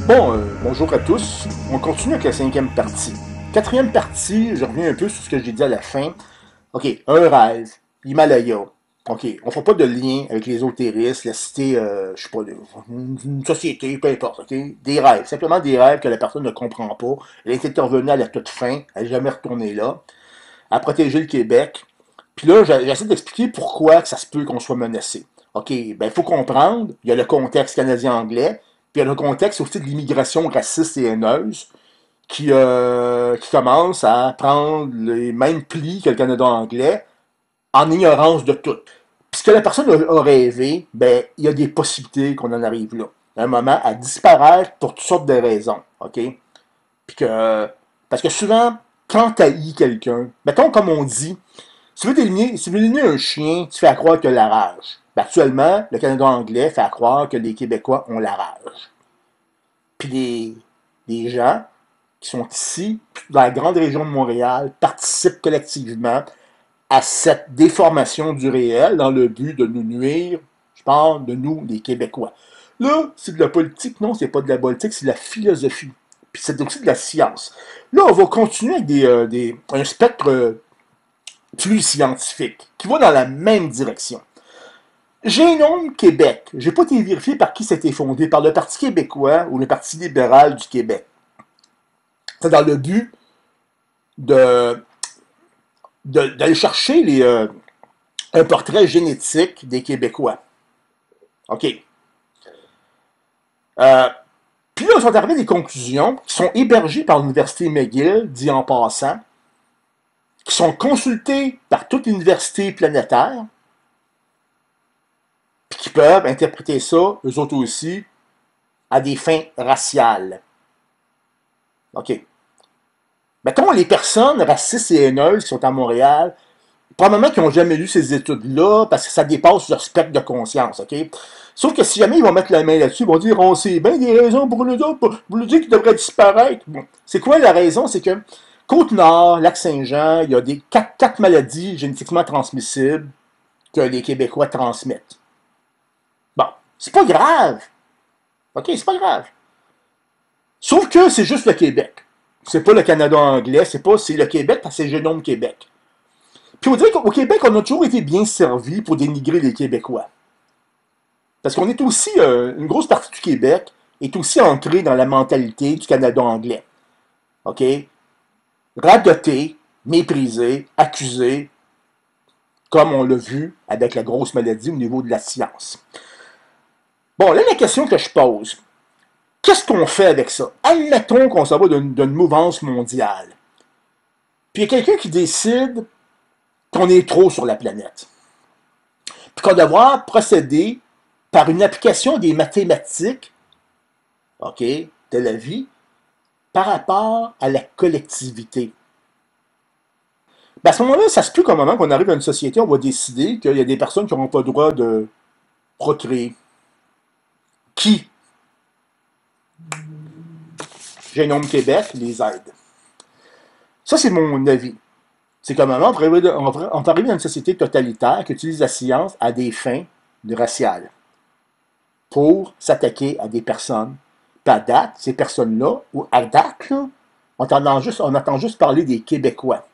Bon, bonjour à tous. On continue avec la cinquième partie. Quatrième partie, je reviens un peu sur ce que j'ai dit à la fin. OK, un rêve, l'Himalaya. OK, on ne fera pas de lien avec les ésotéristes, la cité, je sais pas, une société, peu importe, OK? Des rêves, simplement des rêves que la personne ne comprend pas. Elle est intervenue à la toute fin, elle n'est jamais retournée là, à protéger le Québec. Puis là, j'essaie d'expliquer pourquoi que ça se peut qu'on soit menacé. OK, ben il faut comprendre, il y a le contexte canadien-anglais, puis il y a le contexte aussi de l'immigration raciste et haineuse qui commence à prendre les mêmes plis que le Canada anglais en ignorance de tout. Puis ce que la personne a rêvé, ben il y a des possibilités qu'on en arrive là. À un moment, à disparaître pour toutes sortes de raisons. OK? Puis parce que souvent, quand tu haïs quelqu'un, mettons comme on dit, si tu veux éliminer un chien, tu fais à croire que la rage. Ben, actuellement, le Canada anglais fait à croire que les Québécois ont la rage. Puis les gens qui sont ici, dans la grande région de Montréal, participent collectivement à cette déformation du réel dans le but de nous nuire. Je parle de nous, les Québécois. Là, c'est de la politique. Non, c'est pas de la politique, c'est de la philosophie. Puis c'est aussi de la science. Là, on va continuer avec un spectre plus scientifique, qui va dans la même direction. Génome Québec. J'ai pas été vérifié par qui c'était fondé, par le Parti québécois ou le Parti libéral du Québec. C'est dans le but d'aller chercher un portrait génétique des Québécois. OK. Puis là, ils sont arrivés à des conclusions qui sont hébergées par l'Université McGill, dit en passant, qui sont consultées par toute l'université planétaire, puis qui peuvent interpréter ça, eux autres aussi, à des fins raciales. OK. Mettons, les personnes racistes et haineuses qui sont à Montréal, probablement qu'ils n'ont jamais lu ces études-là, parce que ça dépasse leur spectre de conscience, OK? Sauf que si jamais ils vont mettre la main là-dessus, ils vont dire, on sait bien des raisons pour nous autres, pour nous dire qu'ils devraient disparaître. Bon. C'est quoi la raison? C'est que Côte-Nord, Lac-Saint-Jean, il y a des quatre maladies génétiquement transmissibles que les Québécois transmettent. Bon, c'est pas grave. OK, c'est pas grave. Sauf que c'est juste le Québec. C'est pas le Canada anglais, c'est le Québec parce que c'est Génome Québec. Puis on dirait qu'au Québec, on a toujours été bien servi pour dénigrer les Québécois. Parce qu'on est aussi, une grosse partie du Québec est aussi ancrée dans la mentalité du Canada anglais. OK? Radoté, méprisé, accusé, comme on l'a vu avec la grosse maladie au niveau de la science. Bon, là, la question que je pose, qu'est-ce qu'on fait avec ça? Admettons qu'on s'en va d'une mouvance mondiale. Puis il y a quelqu'un qui décide qu'on est trop sur la planète. Puis qu'on doit devoir procéder par une application des mathématiques, OK, de la vie, par rapport à la collectivité. Ben à ce moment-là, ça se peut qu'à un moment qu'on arrive à une société, on va décider qu'il y a des personnes qui n'auront pas le droit de procréer. Qui? Génome Québec les aide. Ça, c'est mon avis. C'est qu'à un moment, on va arriver dans une société totalitaire qui utilise la science à des fins raciales pour s'attaquer à des personnes. Puis à date, ces personnes-là, ou à date, là, on entend juste parler des Québécois.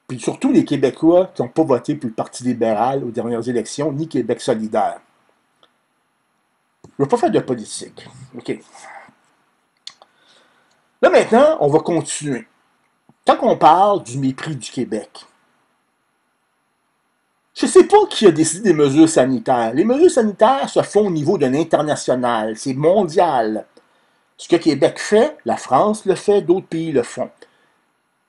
Puis surtout les Québécois qui n'ont pas voté pour le Parti libéral aux dernières élections, ni Québec solidaire. Je ne veux pas faire de politique. OK. Là, maintenant, on va continuer. Quand on parle du mépris du Québec, je ne sais pas qui a décidé des mesures sanitaires. Les mesures sanitaires se font au niveau d'un international. C'est mondial. Ce que Québec fait, la France le fait, d'autres pays le font.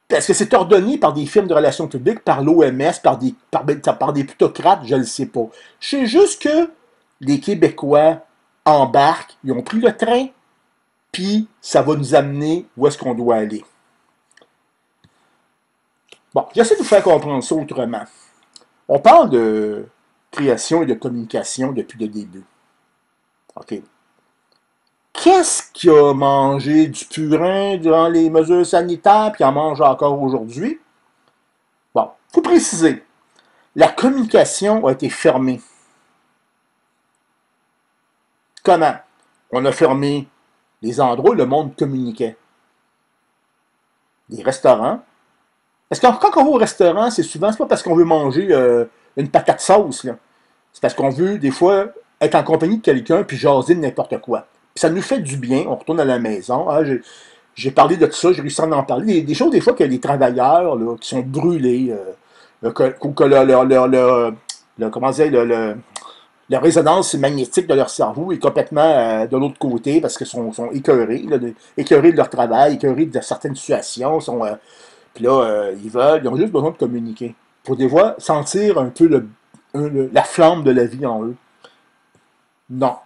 Est-ce que c'est ordonné par des firmes de relations publiques, par l'OMS, par des plutocrates? Je ne le sais pas. Je sais juste que les Québécois embarquent, ils ont pris le train, puis ça va nous amener où est-ce qu'on doit aller. Bon, j'essaie de vous faire comprendre ça autrement. On parle de création et de communication depuis le début. OK. Qu'est-ce qui a mangé du purin durant les mesures sanitaires puis en mange encore aujourd'hui? Bon, il faut préciser. La communication a été fermée. Comment? On a fermé les endroits où le monde communiquait. Les restaurants. Parce que quand on va au restaurant, c'est pas parce qu'on veut manger une patate sauce, là. C'est parce qu'on veut, des fois, être en compagnie de quelqu'un puis jaser de n'importe quoi. Puis ça nous fait du bien, on retourne à la maison. Ah, j'ai parlé de tout ça, j'ai réussi à en parler. Des choses, des fois, que les travailleurs là, qui sont brûlés, que comment dire, la résonance magnétique de leur cerveau est complètement de l'autre côté parce qu'ils sont écœurés, là, écœurés de leur travail, écœurés de certaines situations. Puis là, ils ont juste besoin de communiquer. Pour des fois, sentir un peu la flamme de la vie en eux. Non.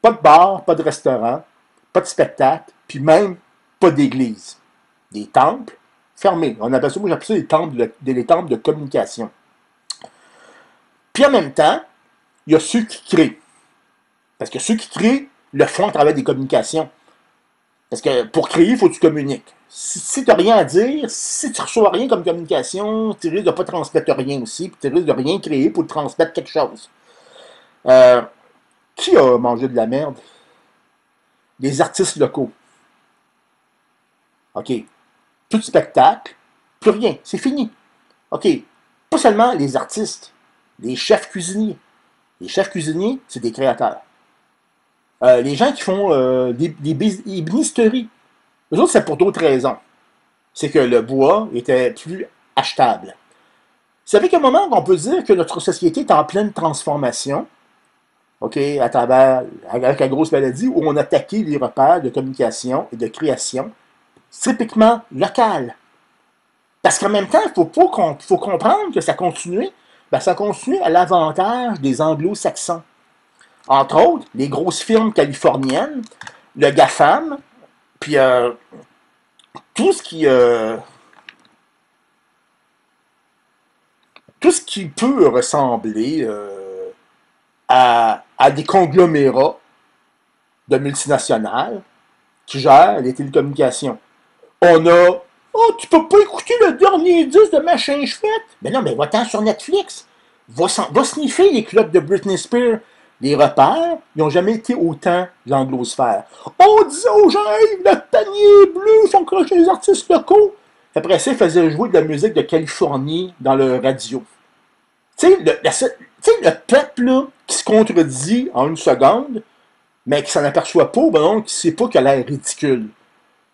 Pas de bar, pas de restaurant, pas de spectacle, puis même pas d'église. Des temples fermés. On appelle ça, moi j'appelle ça les temples de communication. Puis en même temps, il y a ceux qui créent. Parce que ceux qui créent le font à travers des communications. Parce que pour créer, il faut que tu communiques. Si tu n'as rien à dire, si tu ne reçois rien comme communication, tu risques de ne pas transmettre rien aussi, puis tu risques de rien créer pour transmettre quelque chose. Euh, qui a mangé de la merde? Les artistes locaux. OK. Plus de spectacle, plus rien. C'est fini. OK. Pas seulement les artistes, les chefs cuisiniers. Les chefs cuisiniers, c'est des créateurs. Les gens qui font des ébénisteries. Eux autres, c'est pour d'autres raisons. C'est que le bois était plus achetable. Vous savez qu'à un moment, on peut dire que notre société est en pleine transformation, OK, à travers, avec la grosse maladie, où on a attaqué les repères de communication et de création typiquement locales. Parce qu'en même temps, faut comprendre que ça continuait, ben ça continuait à l'avantage des anglo-saxons. Entre autres, les grosses firmes californiennes, le GAFAM, puis tout ce qui tout ce qui peut ressembler à des conglomérats de multinationales qui gèrent les télécommunications. On a oh, tu peux pas écouter le dernier disque de Machin Chouette? Mais non, mais va-t'en sur Netflix. Va sniffer les clubs de Britney Spears. Les repères, ils n'ont jamais été autant de l'anglosphère. On disait aux gens, hey, le panier bleu, sont chez les artistes locaux. Après ça, ils faisaient jouer de la musique de Californie dans le radio. Tu sais, le peuple là, qui se contredit en une seconde, mais qui s'en aperçoit pas, ben non, qui sait pas qu'il a l'air ridicule.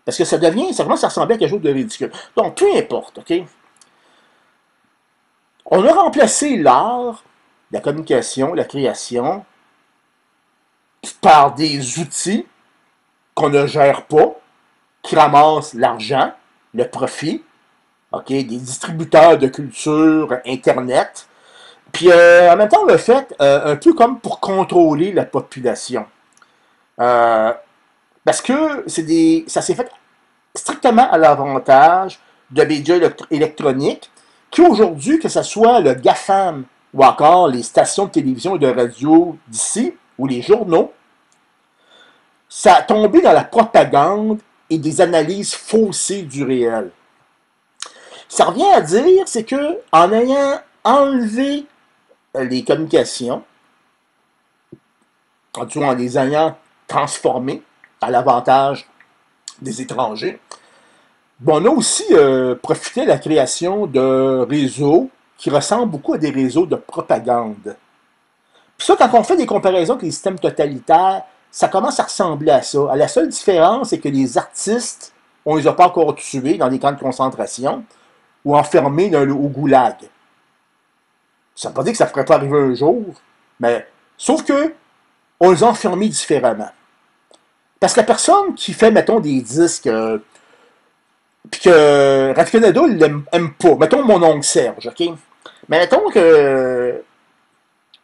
Parce que ça commence à ressembler à quelque chose de ridicule. Donc, peu importe, OK? On a remplacé l'art, la communication, la création, par des outils qu'on ne gère pas, qui ramassent l'argent, le profit, OK? Des distributeurs de culture, Internet. Puis, en même temps, on l'a fait un peu comme pour contrôler la population. Euh, Parce que ça s'est fait strictement à l'avantage de médias électroniques qui aujourd'hui, que ce soit le GAFAM ou encore les stations de télévision et de radio d'ici, ou les journaux, ça a tombé dans la propagande et des analyses faussées du réel. Ça revient à dire, c'est que en ayant enlevé les communications, en les ayant transformées à l'avantage des étrangers, bon, on a aussi profité de la création de réseaux qui ressemblent beaucoup à des réseaux de propagande. Puis ça, quand on fait des comparaisons avec les systèmes totalitaires, ça commence à ressembler à ça. La seule différence, c'est que les artistes, on les a pas encore tués dans des camps de concentration ou enfermés au goulag. Ça ne veut pas dire que ça ne ferait pas arriver un jour, mais sauf que on les a enfermés différemment. Parce que la personne qui fait, mettons, des disques puis que Radio-Canada, il l'aime pas. Mettons mon oncle Serge, OK? Mais mettons que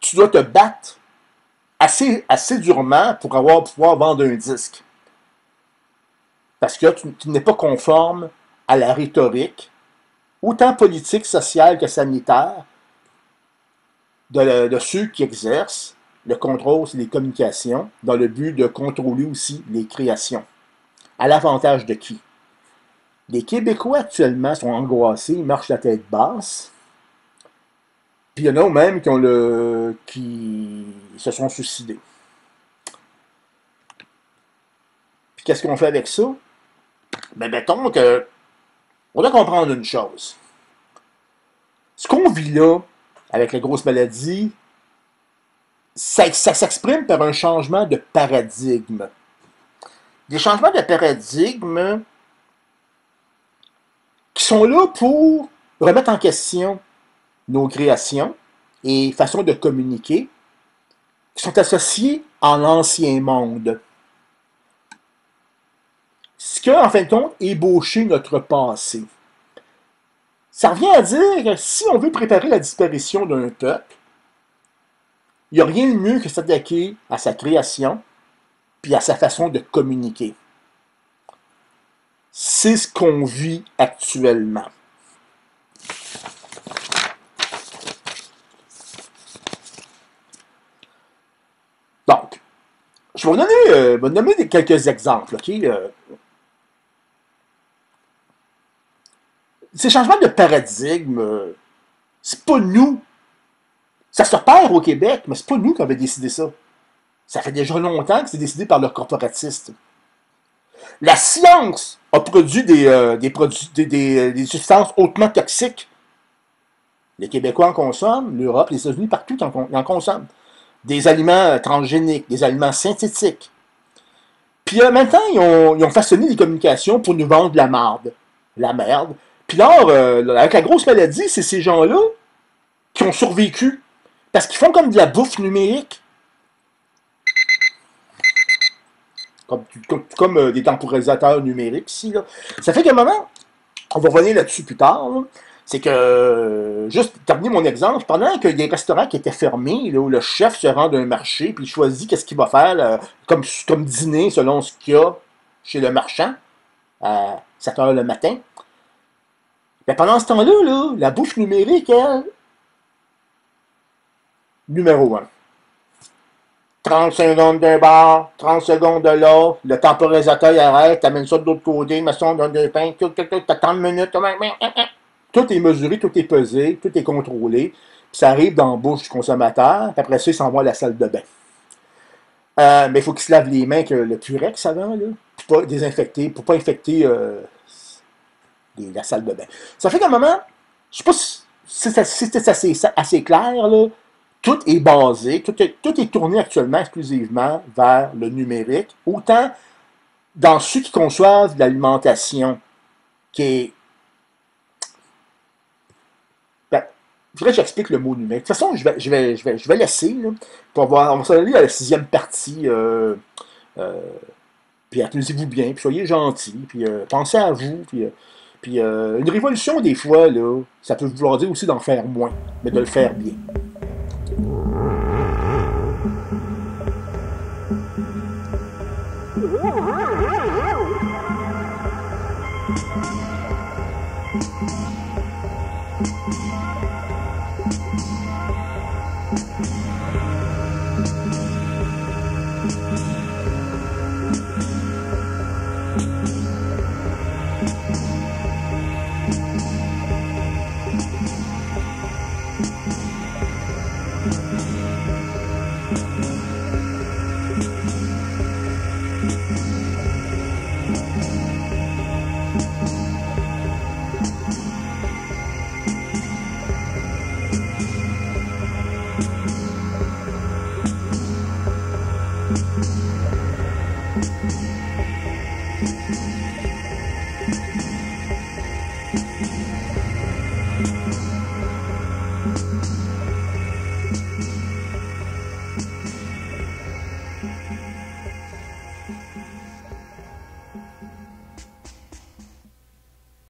tu dois te battre assez durement pour pouvoir vendre un disque. Parce que tu n'es pas conforme à la rhétorique, autant politique, sociale que sanitaire, de ceux qui exercent le contrôle sur les communications dans le but de contrôler aussi les créations. À l'avantage de qui? Les Québécois actuellement sont angoissés, ils marchent la tête basse. Puis il y en a même qui se sont suicidés. Puis qu'est-ce qu'on fait avec ça? Ben, mettons que on doit comprendre une chose. Ce qu'on vit là, avec les grosses maladies, ça s'exprime par un changement de paradigme. Des changements de paradigme qui sont là pour remettre en question nos créations et façons de communiquer, qui sont associés à l'ancien monde. Ce qui a, en fin de compte, ébauché notre passé. Ça revient à dire que si on veut préparer la disparition d'un peuple, il n'y a rien de mieux que s'attaquer à sa création puis à sa façon de communiquer. C'est ce qu'on vit actuellement. Donc, je vais vous donner quelques exemples. Okay? Ces changements de paradigme, c'est pas nous. Ça se perd au Québec, mais c'est pas nous qui avons décidé ça. Ça fait déjà longtemps que c'est décidé par le corporatiste. La science a produit des substances hautement toxiques. Les Québécois en consomment, l'Europe, les États-Unis, partout en consomment. Des aliments transgéniques, des aliments synthétiques. Puis maintenant, ils ont façonné les communications pour nous vendre de la marde. La merde. Puis là, avec la grosse maladie, c'est ces gens-là qui ont survécu. Parce qu'ils font comme de la bouffe numérique. Comme des temporisateurs numériques ici. Là. Ça fait qu'à un moment, on va revenir là-dessus plus tard, là, c'est que, juste pour terminer mon exemple, pendant qu'il y a des restaurants qui étaient fermés, là, où le chef se rend d'un marché, puis il choisit qu'est-ce qu'il va faire comme dîner selon ce qu'il y a chez le marchand, à 7 heures le matin. Mais pendant ce temps-là, là, la bouffe numérique, elle, numéro 1. 30 secondes d'un bar, 30 secondes de l'autre, le temporisateur il arrête, t'amènes ça de l'autre côté, mets ça dans deux pains, t'as 30 minutes, tout est mesuré, tout est pesé, tout est contrôlé, puis ça arrive dans la bouche du consommateur, puis après ça, il s'envoie à la salle de bain. Mais il faut qu'il se lave les mains avec le Purex avant, là, pour pas désinfecter, pour pas infecter la salle de bain. Ça fait qu'à un moment, je sais pas si c'est assez clair, là, tout est basé, tout est tourné actuellement exclusivement vers le numérique, autant dans ceux qui conçoivent l'alimentation, qui est... Ben, je voudrais que j'explique le mot numérique. De toute façon, je vais laisser, là, pour voir, on va s'en aller à la 6e partie, puis amusez-vous bien, puis soyez gentils, puis pensez à vous, puis une révolution, des fois, là, ça peut vouloir dire aussi d'en faire moins, mais de le faire bien.